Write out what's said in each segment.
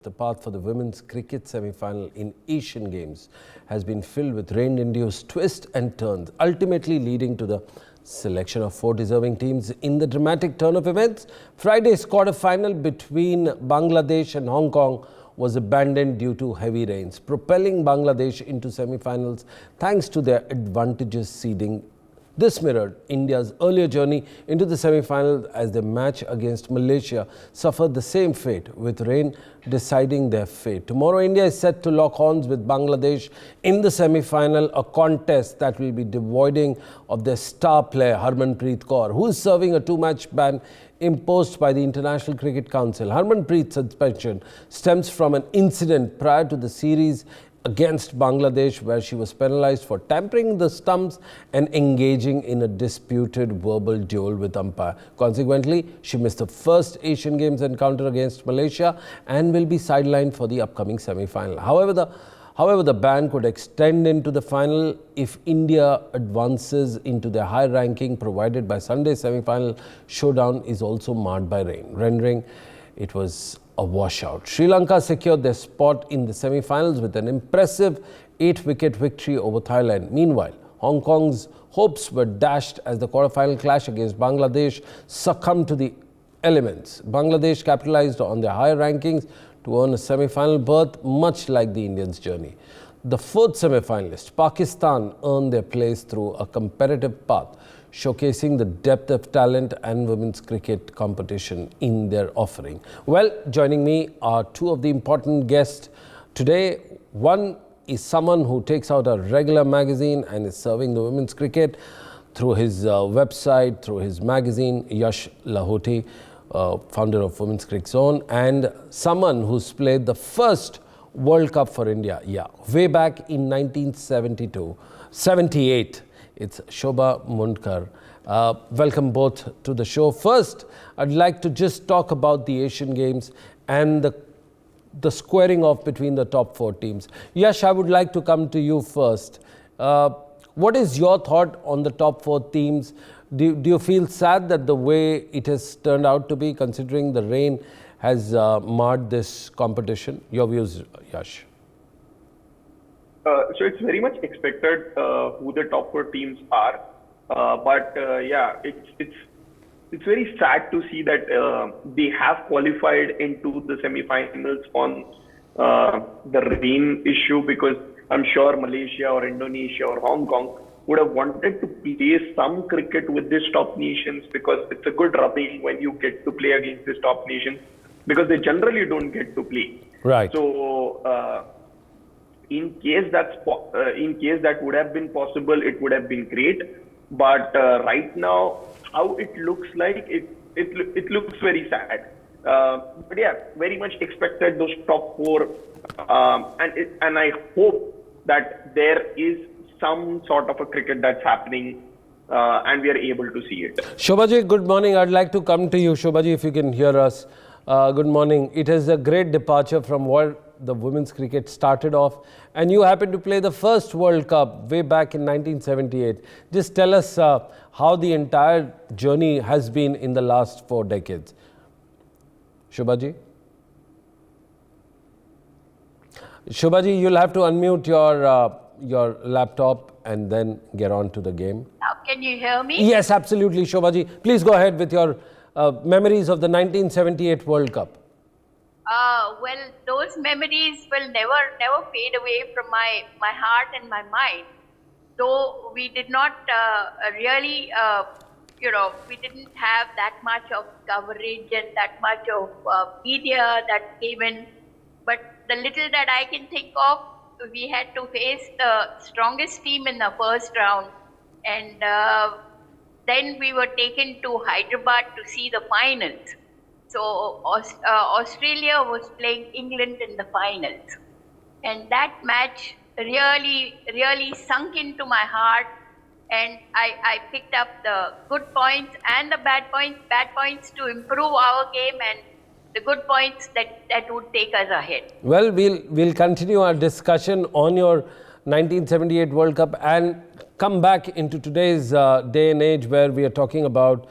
The path for the women's cricket semi-final in Asian Games has been filled with rain-induced twists and turns, ultimately leading to the selection of 4 deserving teams in the dramatic turn of events. Friday's quarter-final between Bangladesh and Hong Kong was abandoned due to heavy rains, propelling Bangladesh into semi-finals thanks to their advantageous seeding. This mirrored India's earlier journey into the semi-finals as their match against Malaysia suffered the same fate, with rain deciding their fate. Tomorrow, India is set to lock horns with Bangladesh in the semi-final, a contest that will be devoid of their star player Harmanpreet Kaur, who is serving a 2-match ban imposed by the International Cricket Council. Harmanpreet's suspension stems from an incident prior to the series against Bangladesh, where she was penalized for tampering the stumps and engaging in a disputed verbal duel with umpire. Consequently, she missed the first Asian Games encounter against Malaysia and will be sidelined for the upcoming semi-final. However, the ban could extend into the final if India advances into their high ranking provided by Sunday's semi-final showdown is also marred by rain, rendering it was a washout. Sri Lanka secured their spot in the semi-finals with an impressive 8-wicket victory over Thailand. Meanwhile, Hong Kong's hopes were dashed as the quarter-final clash against Bangladesh succumbed to the elements. Bangladesh capitalized on their higher rankings to earn a semi-final berth, much like the Indians' journey. The 4th semi-finalist, Pakistan, earned their place through a competitive path, showcasing the depth of talent and women's cricket competition in their offering. Well, joining me are 2 of the important guests today. One is someone who takes out a regular magazine and is serving the women's cricket through his website, through his magazine, Yash Lahoti, founder of Women's Cricket Zone, and someone who's played the first World Cup for India, way back in 1978. It's Shobha Mundkar. Welcome both to the show. First, I'd like to just talk about the Asian Games and the squaring off between the top 4 teams. Yash, I would like to come to you first. What is your thought on the top 4 teams? Do you feel sad that the way it has turned out to be, considering the rain has marred this competition? Your views, Yash. So it's very much expected who the top 4 teams are, yeah, it's very sad to see that they have qualified into the semi-finals on the rain issue, because I'm sure Malaysia or Indonesia or Hong Kong would have wanted to play some cricket with these top nations, because it's a good rubbing when you get to play against these top nations, because they generally don't get to play. Right. So in case that would have been possible, it would have been great. But right now, how it looks like, it looks very sad. But yeah, very much expected those top 4, and I hope that there is some sort of a cricket that's happening, and we are able to see it. Shobhaji, good morning. I'd like to come to you, Shobhaji, if you can hear us. Good morning. It is a great departure from what the women's cricket started off, and you happened to play the first World Cup way back in 1978. Just tell us how the entire journey has been in the last 4 decades. Shobhaji? Shobhaji, you'll have to unmute your laptop and then get on to the game. Now, can you hear me? Yes, absolutely, Shobhaji. Please go ahead with your memories of the 1978 World Cup. Well, those memories will never fade away from my heart and my mind. Though we did not really, we didn't have that much of coverage and that much of media that came in. But the little that I can think of, we had to face the strongest team in the first round. And then we were taken to Hyderabad to see the finals. So Australia was playing England in the finals, and that match really sunk into my heart, and I picked up the good points and the bad points to improve our game, and the good points that would take us ahead. Well, we'll continue our discussion on your 1978 World Cup and come back into today's day and age, where we are talking about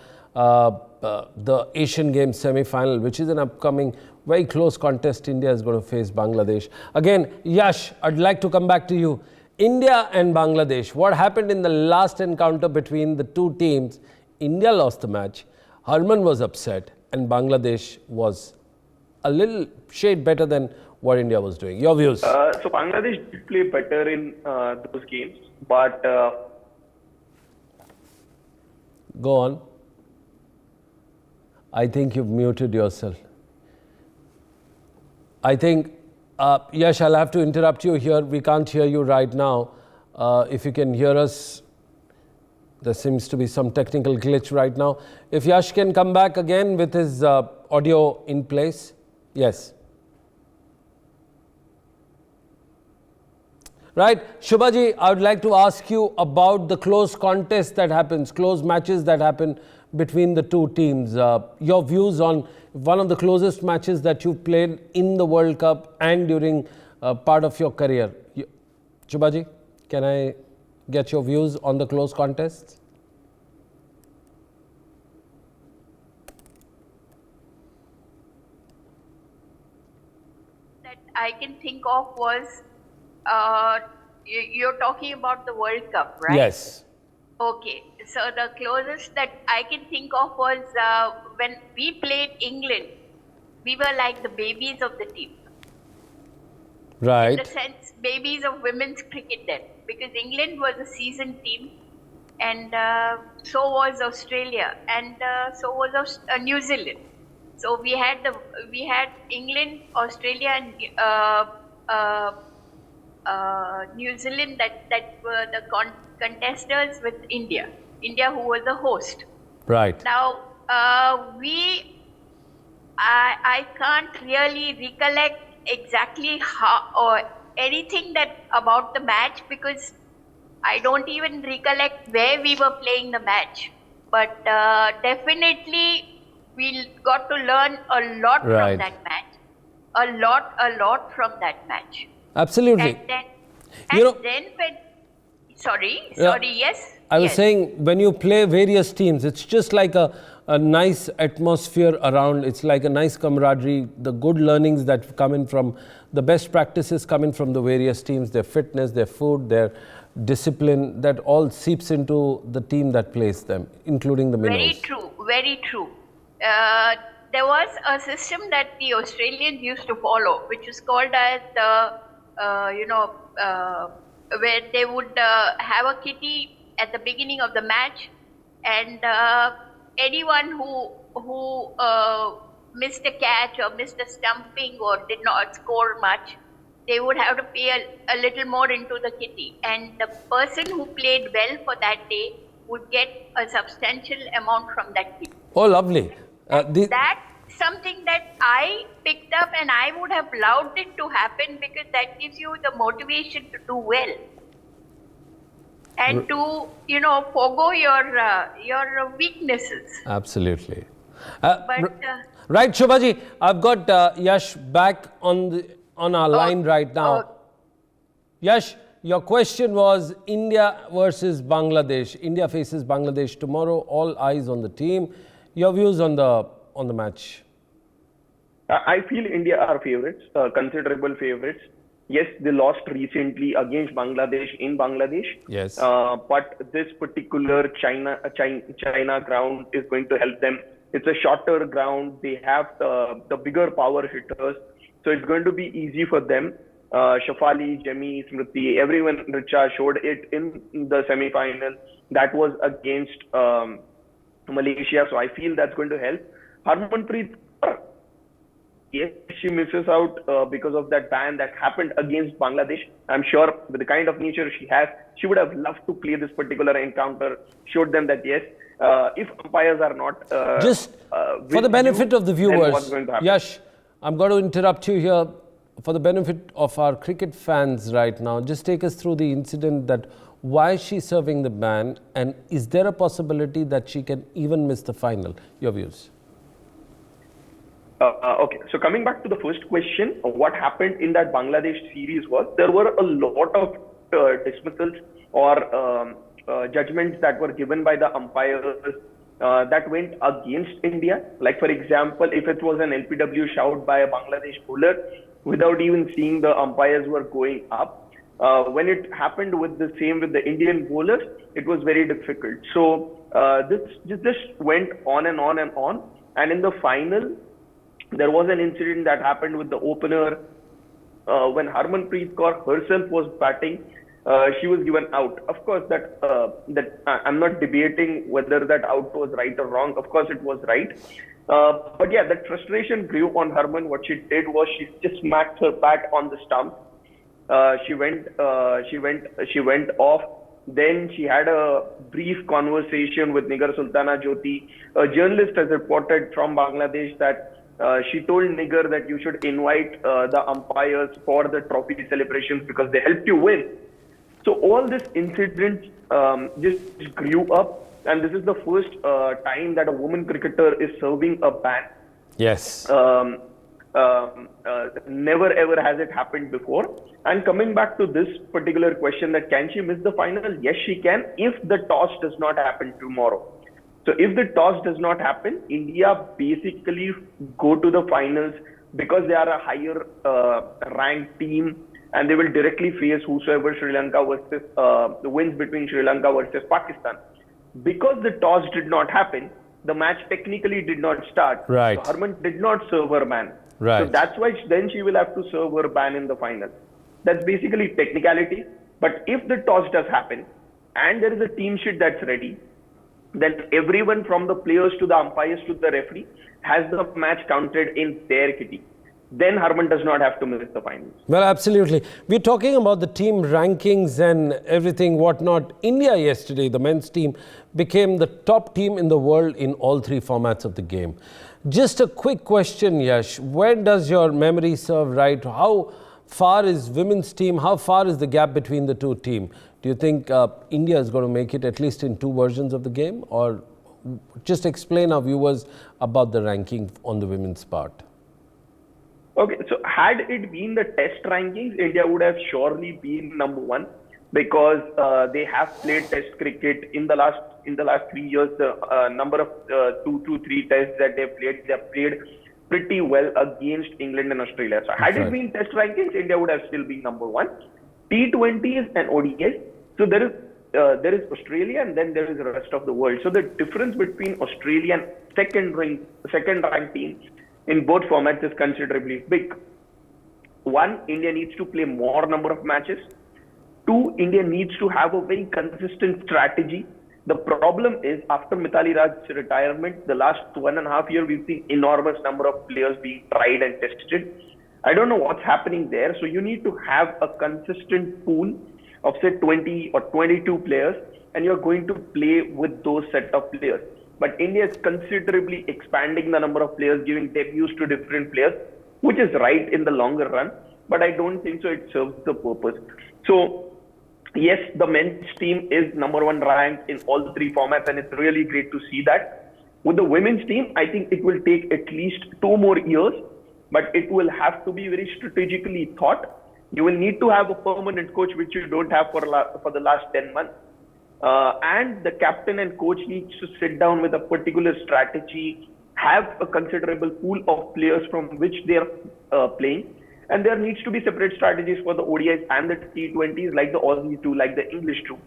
the Asian Games semi-final, which is an upcoming Very close contest. India is going to face Bangladesh. Again, Yash, I'd like to come back to you. India and Bangladesh. What happened in the last encounter between the two teams? India lost the match. Harman was upset and Bangladesh was a little shade better than what India was doing. Your views? So Bangladesh did play better in those games, but Go on. I think you've muted yourself. I think, Yash, I'll have to interrupt you here. We can't hear you right now. If you can hear us, there seems to be some technical glitch right now. If Yash can come back again with his audio in place. Yes. Right. Shubhaji, I would like to ask you about the close contest that happens, close matches that happen between the two teams. Your views on one of the closest matches that you've played in the World Cup and during part of your career. Shubhaji, can I get your views on the close contests? That I can think of was, you're talking about the World Cup, right? Yes. Okay, so the closest that I can think of was when we played England. We were like the babies of the team. Right. In the sense, babies of women's cricket then, because England was a seasoned team, and so was Australia, and so was New Zealand. So we had England, Australia, and New Zealand that were the contestants with India. India, who was the host. Right. Now I can't really recollect exactly how or anything about the match, because I don't even recollect where we were playing the match. But definitely we got to learn a lot Right. from that match. A lot from that match. Absolutely. And then, when yes. I was yes. saying, when you play various teams, it's just like a nice atmosphere around. It's like a nice camaraderie. The good learnings that come in from the best practices coming from the various teams, their fitness, their food, their discipline, that all seeps into the team that plays them, including the minnows. Very true. There was a system that the Australians used to follow, which is called as where they would have a kitty at the beginning of the match, and anyone who missed a catch or missed a stumping or did not score much, they would have to pay a little more into the kitty, and the person who played well for that day would get a substantial amount from that kitty. Oh, lovely. That's something that I picked up, and I would have allowed it to happen, because that gives you the motivation to do well and to forgo your weaknesses. Absolutely. But Right, Shubhaji, I've got Yash back on our line right now. Yash, your question was India versus Bangladesh. India faces Bangladesh tomorrow. All eyes on the team. Your views on the match? I feel India are favorites, considerable favorites. Yes, they lost recently against Bangladesh in Bangladesh. Yes. But this particular China ground is going to help them. It's a shorter ground. They have the bigger power hitters, so it's going to be easy for them. Shafali, Jemi, Smriti, everyone, Richa showed it in the semi-final. That was against Malaysia, so I feel that's going to help. Harmanpreet, yes, she misses out because of that ban that happened against Bangladesh. I'm sure with the kind of nature she has, she would have loved to play this particular encounter, showed them that yes, if umpires are not just for the benefit of the viewers, Yash, I'm going to interrupt you here. For the benefit of our cricket fans right now, just take us through the incident, that why she's serving the ban, and is there a possibility that she can even miss the final? Your views? Okay, so coming back to the first question, what happened in that Bangladesh series was there were a lot of dismissals or judgments that were given by the umpires that went against India. Like, for example, if it was an LPW shout by a Bangladesh bowler, without even seeing the umpires who were going up, when it happened with the same with the Indian bowlers, it was very difficult. So this just went on and on and on. And in the final, there was an incident that happened with the opener when Harmanpreet Kaur herself was batting. She was given out. Of course, that I'm not debating whether that out was right or wrong. Of course, it was right. But yeah, that frustration grew on Harman. What she did was she just smacked her bat on the stump. She went off. Then she had a brief conversation with Nigar Sultana Jyoti. A journalist has reported from Bangladesh that she told Nigar that you should invite the umpires for the trophy celebrations because they helped you win. So all this incident just grew up, and this is the first time that a woman cricketer is serving a ban. Yes. Never ever has it happened before. And coming back to this particular question, that can she miss the final? Yes, she can, if the toss does not happen tomorrow. So if the toss does not happen, India basically go to the finals because they are a higher ranked team, and they will directly face whosoever Sri Lanka versus wins between Sri Lanka versus Pakistan. Because the toss did not happen, the match technically did not start. Right. So Harman did not serve her ban. Right. So that's why then she will have to serve her ban in the final. That's basically technicality. But if the toss does happen and there is a team sheet that's ready, then everyone from the players to the umpires to the referee has the match counted in their kitty. Then Harman does not have to miss the finals. Well, absolutely. We're talking about the team rankings and everything, whatnot. India yesterday, the men's team, became the top team in the world in all three formats of the game. Just a quick question, Yash. Where does your memory serve right? How far is women's team? How far is the gap between the two teams? Do you think India is going to make it at least in two versions of the game? Or just explain our viewers about the ranking on the women's part. Okay, so had it been the test rankings, India would have surely been number one because they have played test cricket in the last 3 years. The number of 2 to 3 tests that they have played pretty well against England and Australia. So had it been test rankings, India would have still been number one. T20s and ODIs. So there is Australia and then there is the rest of the world. So the difference between Australia and second ranked team in both formats is considerably big. One, India needs to play more number of matches. Two, India needs to have a very consistent strategy. The problem is after Mithali Raj's retirement, the last 1.5 years, we've seen enormous number of players being tried and tested. I don't know what's happening there. So you need to have a consistent pool of say 20 or 22 players, and you're going to play with those set of players. But India is considerably expanding the number of players, giving debuts to different players, which is right in the longer run. But I don't think so it serves the purpose. So yes, the men's team is number one ranked in all three formats, and it's really great to see that. With the women's team, I think it will take at least 2 more years, but it will have to be very strategically thought. You will need to have a permanent coach, which you don't have for the last 10 months. And the captain and coach needs to sit down with a particular strategy, have a considerable pool of players from which they are playing. And there needs to be separate strategies for the ODIs and the T20s, like the Aussies do, like the English do.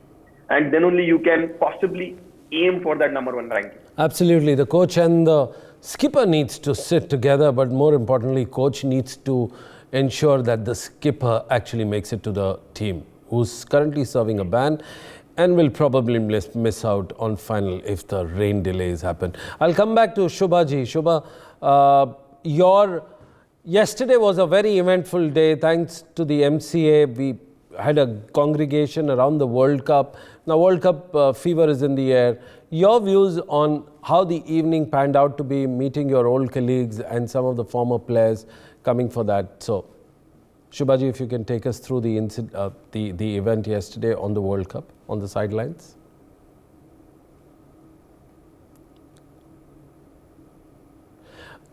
And then only you can possibly aim for that number one ranking. Absolutely. The coach and the skipper needs to sit together, but more importantly, coach needs to ensure that the skipper actually makes it to the team, who's currently serving a ban and will probably miss out on final if the rain delays happen. I'll come back to Shubhaji. Shubha, yesterday was a very eventful day. Thanks to the MCA, we had a congregation around the World Cup. Now, World Cup fever is in the air. Your views on how the evening panned out to be, meeting your old colleagues and some of the former players coming for that. So, Shubhaji, if you can take us through the event yesterday on the World Cup, on the sidelines.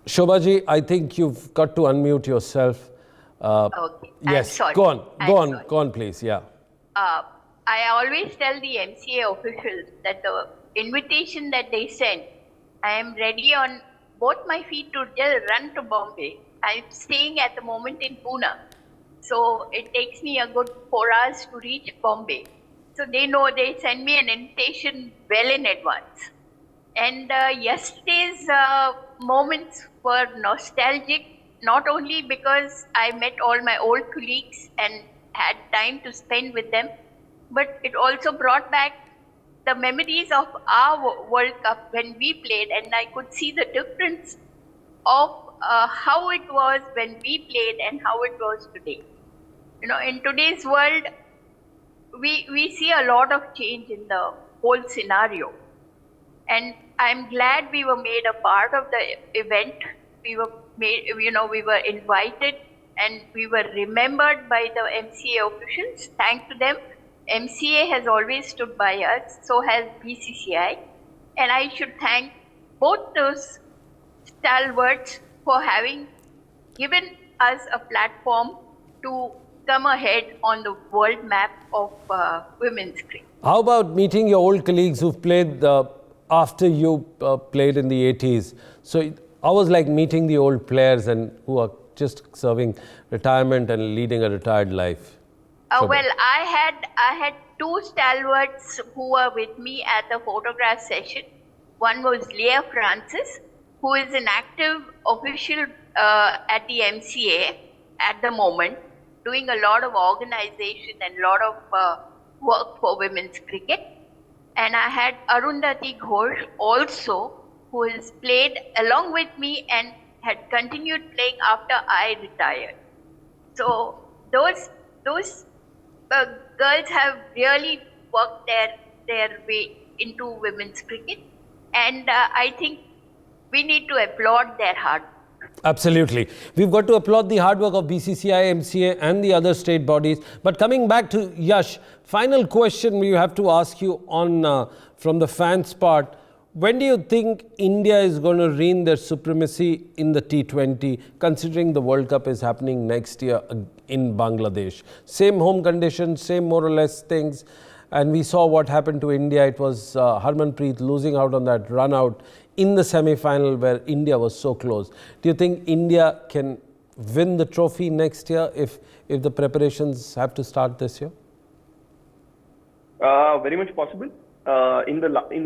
Shubhaji, I think you've got to unmute yourself. Okay. Yes, sorry. go on, please. Yeah. I always tell the MCA officials that the invitation that they sent, I am ready on both my feet to just run to Bombay. I'm staying at the moment in Pune. So it takes me a good 4 hours to reach Bombay. So they know, they send me an invitation well in advance. And yesterday's moments were nostalgic, not only because I met all my old colleagues and had time to spend with them, but it also brought back the memories of our World Cup when we played, and I could see the difference of how it was when we played and how it was today. You know, in today's world, we see a lot of change in the whole scenario. And I'm glad we were made a part of the event. We were made, we were invited and we were remembered by the MCA officials. Thanks to them, MCA has always stood by us, so has BCCI. And I should thank both those stalwarts for having given us a platform to come ahead on the world map of women's cricket. How about meeting your old colleagues who've played after you played in the 80s? So I was like meeting the old players and who are just serving retirement and leading a retired life. Well, I had two stalwarts who were with me at the photograph session. One was Leah Francis, who is an active official at the MCA at the moment, doing a lot of organization and a lot of work for women's cricket. And I had Arundhati Ghosh also, who has played along with me and had continued playing after I retired. So those girls have really worked their way into women's cricket, and I think we need to applaud their hard work. Absolutely. We've got to applaud the hard work of BCCI, MCA and the other state bodies. But coming back to Yash, final question we have to ask you on from the fans' part. When do you think India is going to regain their supremacy in the T20, considering the World Cup is happening next year in Bangladesh? Same home conditions, same more or less things. And we saw what happened to India. It was Harmanpreet losing out on that run out in the semi-final where India was so close. Do you think India can win the trophy next year if the preparations have to start this year? Very much possible. In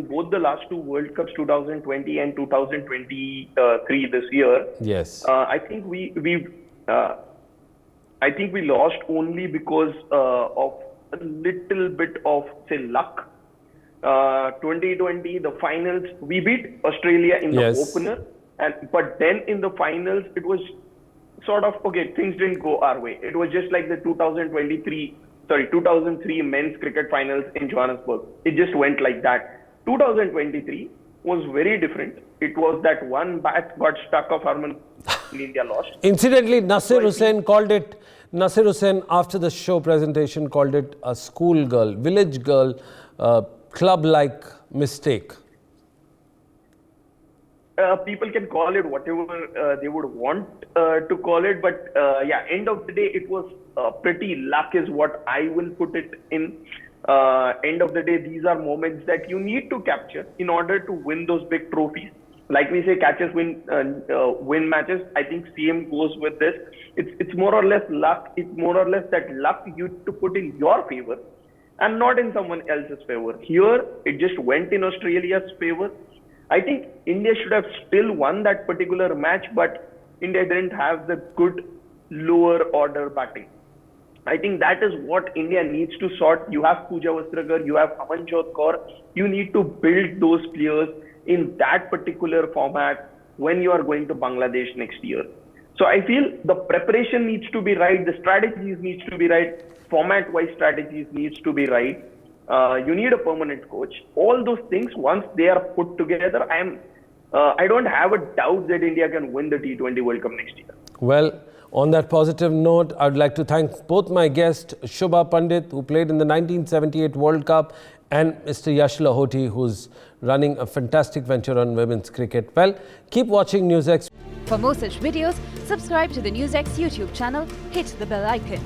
both the last two World Cups, 2020 and 2023 this year, yes, I think we lost only because of a little bit of, say, luck. 2020, the finals, we beat Australia in the opener, but then in the finals, it was sort of, okay, things didn't go our way. It was just like the 2003 men's cricket finals in Johannesburg. It just went like that. 2023 was very different. It was that one bat got stuck of Harman and India lost. Incidentally, Nasir Hussain after the show presentation called it a schoolgirl, village girl, club-like mistake. People can call it whatever they would want to call it, but yeah, end of the day, it was pretty luck is what I will put it in. End of the day, these are moments that you need to capture in order to win those big trophies. Like we say, catches win matches. I think same goes with this. It's more or less luck. It's more or less that luck you to put in your favor and not in someone else's favor. Here, it just went in Australia's favor. I think India should have still won that particular match, but India didn't have the good lower order batting. I think that is what India needs to sort. You have Pooja Vastragar, you have Amanjot Kaur. You need to build those players in that particular format when you are going to Bangladesh next year. So I feel the preparation needs to be right, the strategies needs to be right, format-wise strategies needs to be right. You need a permanent coach. All those things, once they are put together, I don't have a doubt that India can win the T20 World Cup next year. Well, on that positive note, I'd like to thank both my guests, Shubha Pandit, who played in the 1978 World Cup, and Mr. Yash Lahoti, who's running a fantastic venture on women's cricket. Well, keep watching NewsX. For more such videos, subscribe to the NewsX YouTube channel, hit the bell icon.